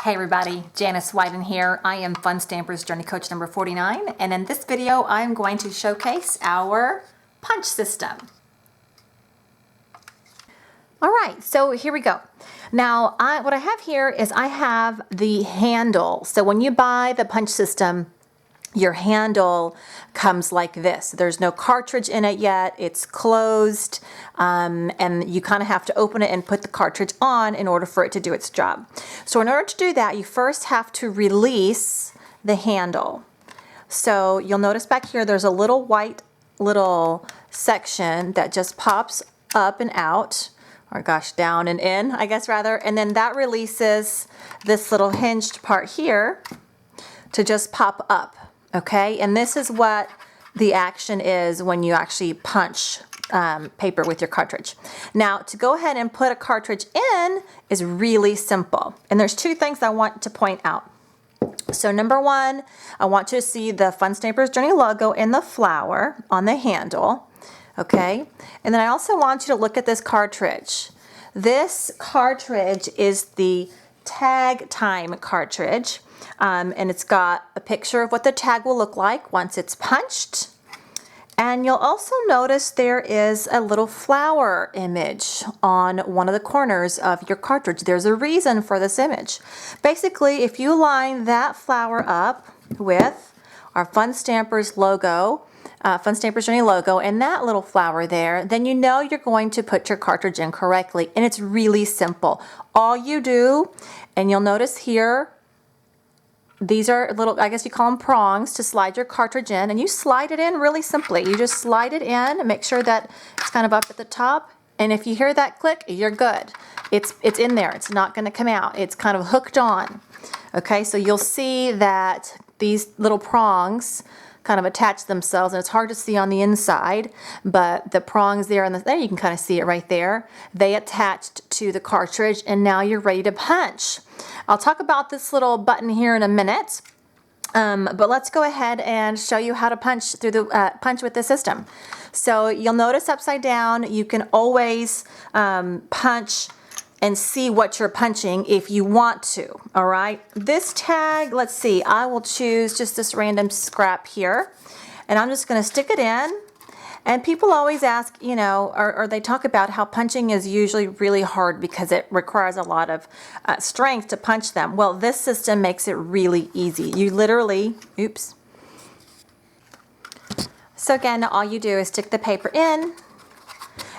Hey everybody, Janice Wyden here. I am Fun Stampers Journey Coach number 49, and in this video I'm going to showcase our punch system. Alright, so here we go. Now what I have here is I have the handle. So when you buy the punch system, your handle comes like this. There's no cartridge in it yet. It's closed, and you kind of have to open it and put the cartridge on in order for it to do its job. So in order to do that, you first have to release the handle. So you'll notice back here there's a little white section that just pops up and out, or gosh, down and in, I guess rather, and then that releases this little hinged part here to just pop up. Okay, and this is what the action is when you actually punch paper with your cartridge. Now, to go ahead and put a cartridge in is really simple. And there's two things I want to point out. So number one, I want you to see the Fun Stampers Journey logo in the flower on the handle. Okay, and then I also want you to look at this cartridge. This cartridge is the tag time cartridge. And it's got a picture of what the tag will look like once it's punched. And you'll also notice there is a little flower image on one of the corners of your cartridge. There's a reason for this image. Basically, if you line that flower up with our Fun Stampers logo, Fun Stampers Journey logo, and that little flower there, then you know you're going to put your cartridge in correctly. And it's really simple. All you do, and you'll notice here, these are little, I guess you call them prongs to slide your cartridge in, and you slide it in really simply. You just slide it in, make sure that it's kind of up at the top, and if you hear that click, you're good. It's in there. It's not going to come out. It's kind of hooked on. Okay, so you'll see that these little prongs kind of attach themselves, and it's hard to see on the inside, but the prongs there, and there you can kind of see it right there. They attached to the cartridge, and now you're ready to punch. I'll talk about this little button here in a minute, but let's go ahead and show you how to punch through the punch with the system. So you'll notice upside down, you can always punch and see what you're punching if you want to. All right, this tag, let's see, I will choose just this random scrap here, and I'm just going to stick it in. And people always ask, you know, or they talk about how punching is usually really hard because it requires a lot of strength to punch them. Well, this system makes it really easy. You literally, oops. So again, all you do is stick the paper in,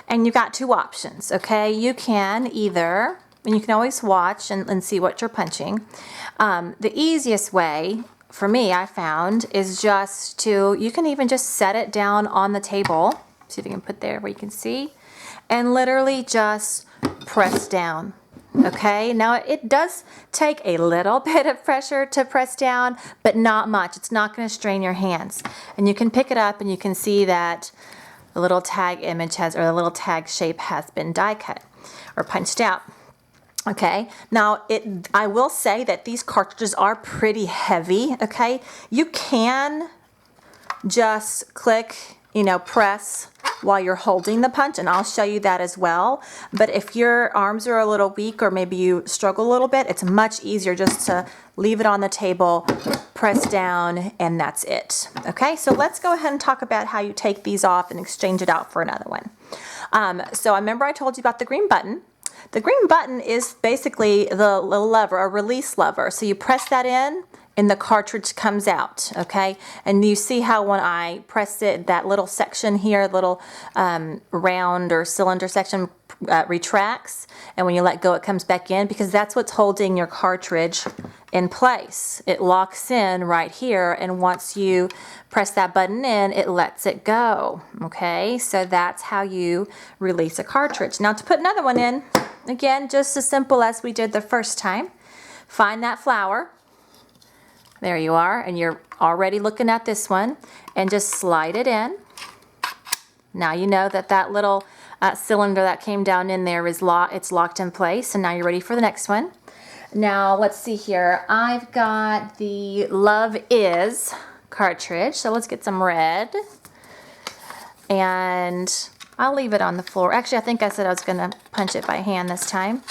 and you've got two options, okay? You can either, and you can always watch and see what you're punching. The easiest way for me, I found, is just to, you can even just set it down on the table. See if you can put there where you can see. And literally just press down. Okay, now it does take a little bit of pressure to press down, but not much. It's not going to strain your hands. And you can pick it up and you can see that the little tag image has, or the little tag shape has been die cut or punched out. Okay, now I will say that these cartridges are pretty heavy, okay? You can just click, you know, press while you're holding the punch, and I'll show you that as well. But if your arms are a little weak, or maybe you struggle a little bit, it's much easier just to leave it on the table, press down, and that's it. Okay, so let's go ahead and talk about how you take these off and exchange it out for another one. So I remember I told you about the green button. The green button is basically the little lever, a release lever. So you press that in and the cartridge comes out, okay? And you see how when I press it, that little section here, little round or cylinder section retracts. And when you let go, it comes back in, because that's what's holding your cartridge in place. It locks in right here, and once you press that button in, it lets it go, okay? So that's how you release a cartridge. Now to put another one in, again, just as simple as we did the first time. Find that flower. There you are, and you're already looking at this one, and just slide it in. Now you know that that little cylinder that came down in there is it's locked in place, and now you're ready for the next one. Now let's see here. I've got the Love Is cartridge, so let's get some red, and I'll leave it on the floor. Actually, I think I said I was going to punch it by hand this time.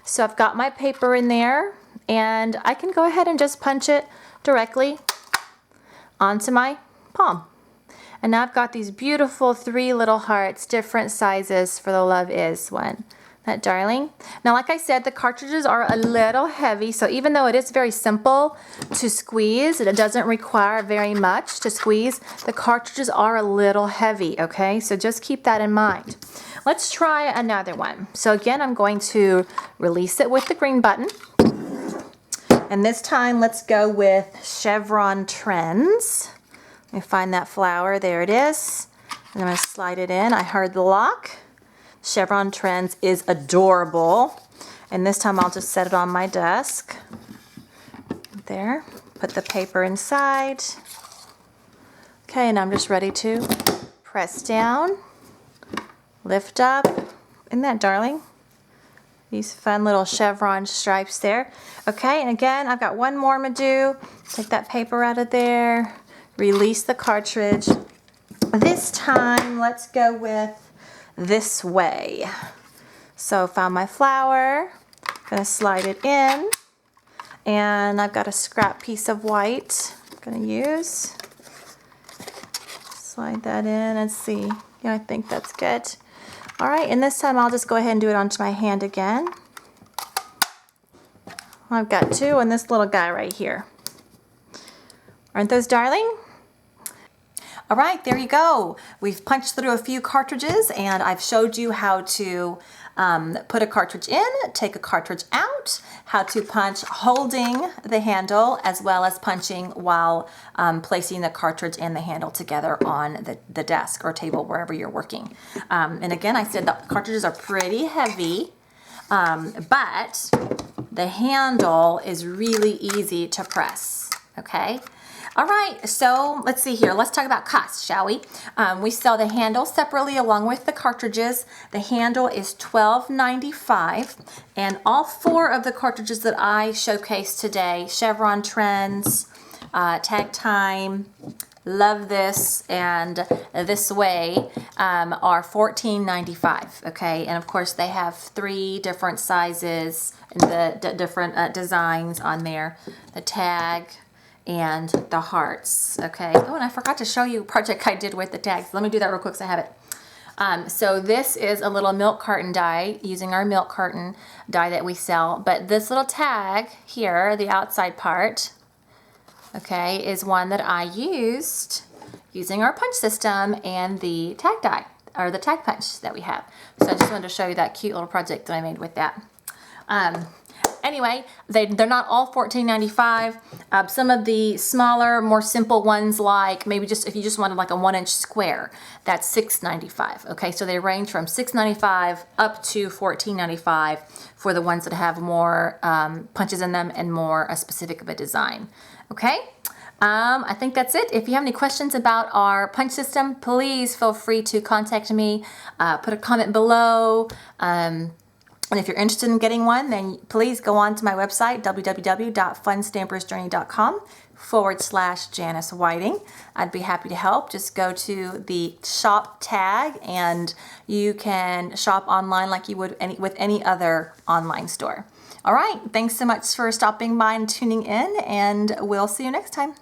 So I've got my paper in there, and I can go ahead and just punch it directly onto my palm. And now I've got these beautiful 3 little hearts, different sizes for the Love Is one. That darling. Now, like I said, the cartridges are a little heavy, so even though it is very simple to squeeze, it doesn't require very much to squeeze, the cartridges are a little heavy, okay? So just keep that in mind. Let's try another one. So again, I'm going to release it with the green button. And this time, let's go with Chevron Trends. Let me find that flower. There it is. And I'm going to slide it in. I heard the lock. Chevron Trends is adorable. And this time I'll just set it on my desk. There. Put the paper inside. Okay, and I'm just ready to press down, lift up. Isn't that darling? These fun little chevron stripes there. Okay, and again, I've got one more I'm gonna do. Take that paper out of there, release the cartridge. This time, let's go with This Way. So found my flower, gonna slide it in, and I've got a scrap piece of white I'm gonna use. Slide that in and see. Yeah, I think that's good. All right, and this time I'll just go ahead and do it onto my hand again. I've got 2 and this little guy right here. Aren't those darling? All right, there you go. We've punched through a few cartridges and I've showed you how to put a cartridge in, take a cartridge out, how to punch holding the handle as well as punching while placing the cartridge and the handle together on the desk or table wherever you're working. And again, I said the cartridges are pretty heavy, but the handle is really easy to press, okay? All right, so let's see here. Let's talk about cost, shall we? We sell the handle separately along with the cartridges. The handle is $12.95, and all 4 of the cartridges that I showcased today, Chevron Trends, Tag Time, Love This, and This Way, are $14.95, okay? And of course, they have 3 different sizes and the different designs on there. The tag, and the hearts, okay? Oh, and I forgot to show you a project I did with the tags. Let me do that real quick so I have it. So this is a little milk carton die using our milk carton die that we sell. But this little tag here, the outside part, okay, is one that I used using our punch system and the tag die, or the tag punch that we have. So I just wanted to show you that cute little project that I made with that. Anyway, they're not all $14.95. Some of the smaller, more simple ones, like maybe just if you just wanted like a 1-inch square, that's $6.95. Okay, so they range from $6.95 up to $14.95 for the ones that have more punches in them and more specific of a design. Okay. I think that's it. If you have any questions about our punch system, please feel free to contact me. Put a comment below. And if you're interested in getting one, then please go on to my website, www.funstampersjourney.com/Janice Whiting. I'd be happy to help. Just go to the shop tag and you can shop online like you would with any other online store. All right, thanks so much for stopping by and tuning in, and we'll see you next time.